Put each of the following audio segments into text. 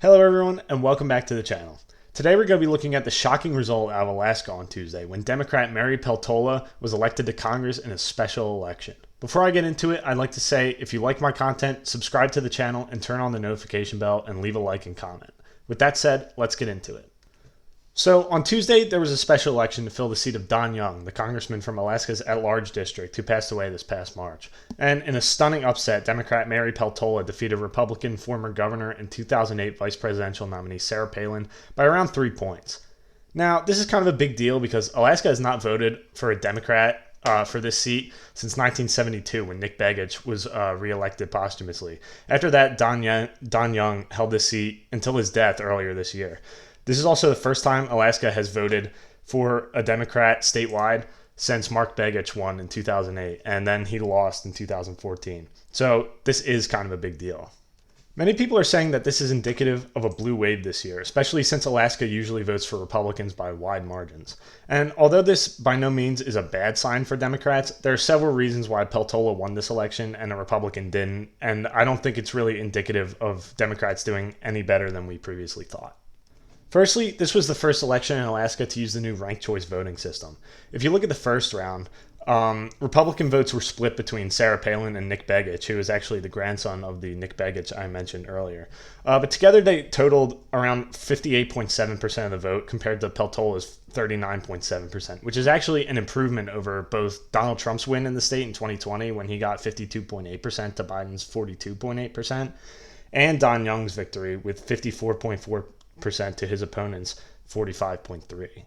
Hello everyone and welcome back to the channel. Today we're going to be looking at the shocking result out of Alaska on Tuesday when Democrat Mary Peltola was elected to Congress in a special election. Before I get into it, I'd like to say if you like my content, subscribe to the channel and turn on the notification bell and leave a like and comment. With that said, let's get into it. So on Tuesday, there was a special election to fill the seat of Don Young, the congressman from Alaska's at-large district who passed away this past March. And in a stunning upset, Democrat Mary Peltola defeated Republican former governor and 2008 vice presidential nominee Sarah Palin by around 3 points. Now, this is kind of a big deal because Alaska has not voted for a Democrat for this seat since 1972 when Nick Begich was reelected posthumously. After that, Don Young held this seat until his death earlier this year. This is also the first time Alaska has voted for a Democrat statewide since Mark Begich won in 2008, and then he lost in 2014. So this is kind of a big deal. Many people are saying that this is indicative of a blue wave this year, especially since Alaska usually votes for Republicans by wide margins. And although this by no means is a bad sign for Democrats, there are several reasons why Peltola won this election and a Republican didn't, and I don't think it's really indicative of Democrats doing any better than we previously thought. Firstly, this was the first election in Alaska to use the new ranked choice voting system. If you look at the first round, Republican votes were split between Sarah Palin and Nick Begich, who is actually the grandson of the Nick Begich I mentioned earlier. But together they totaled around 58.7% of the vote compared to Peltola's 39.7%, which is actually an improvement over both Donald Trump's win in the state in 2020 when he got 52.8% to Biden's 42.8%, and Don Young's victory with 54.4% to his opponent's 45.3%.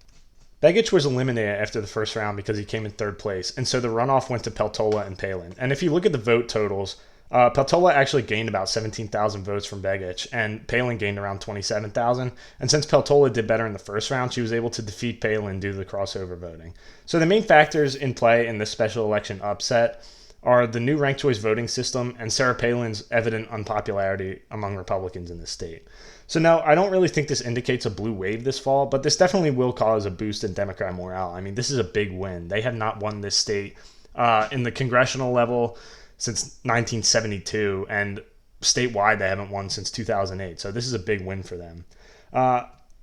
Begich was eliminated after the first round because he came in third place, and so the runoff went to Peltola and Palin. And if you look at the vote totals, Peltola actually gained about 17,000 votes from Begich, and Palin gained around 27,000. And since Peltola did better in the first round, she was able to defeat Palin due to the crossover voting. So the main factors in play in this special election upset are the new ranked choice voting system and Sarah Palin's evident unpopularity among Republicans in the state. So no, I don't really think this indicates a blue wave this fall, but this definitely will cause a boost in Democrat morale. I mean, this is a big win. They have not won this state in the congressional level since 1972, and statewide they haven't won since 2008. So this is a big win for them.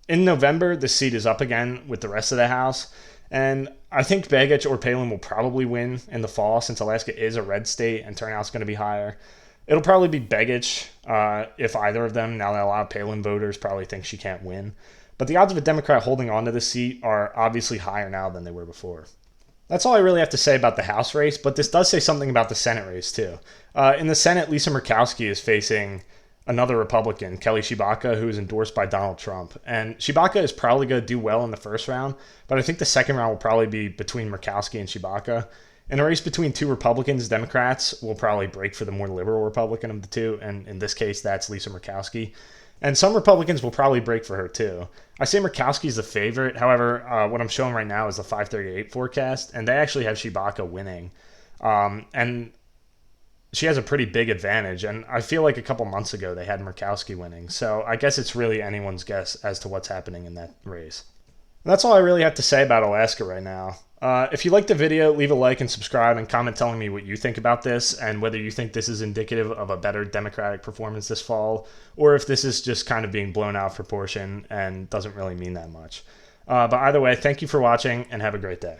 In November, the seat is up again with the rest of the House. And I think Begich or Palin will probably win in the fall since Alaska is a red state and turnout's going to be higher. It'll probably be Begich if either of them, now that a lot of Palin voters probably think she can't win. But the odds of a Democrat holding on to this seat are obviously higher now than they were before. That's all I really have to say about the House race, but this does say something about the Senate race too. In the Senate, Lisa Murkowski is facing another Republican, Kelly Tshibaka, who is endorsed by Donald Trump. And Tshibaka is probably going to do well in the first round, but I think the second round will probably be between Murkowski and Tshibaka. In a race between two Republicans, Democrats will probably break for the more liberal Republican of the two, and in this case, that's Lisa Murkowski. And some Republicans will probably break for her too. I say Murkowski's the favorite. However, what I'm showing right now is the 538 forecast, and they actually have Tshibaka winning. And she has a pretty big advantage, and I feel like a couple months ago they had Murkowski winning. So I guess it's really anyone's guess as to what's happening in that race. And that's all I really have to say about Alaska right now. If you liked the video, leave a like and subscribe and comment telling me what you think about this and whether you think this is indicative of a better Democratic performance this fall, or if this is just kind of being blown out of proportion and doesn't really mean that much. But either way, thank you for watching and have a great day.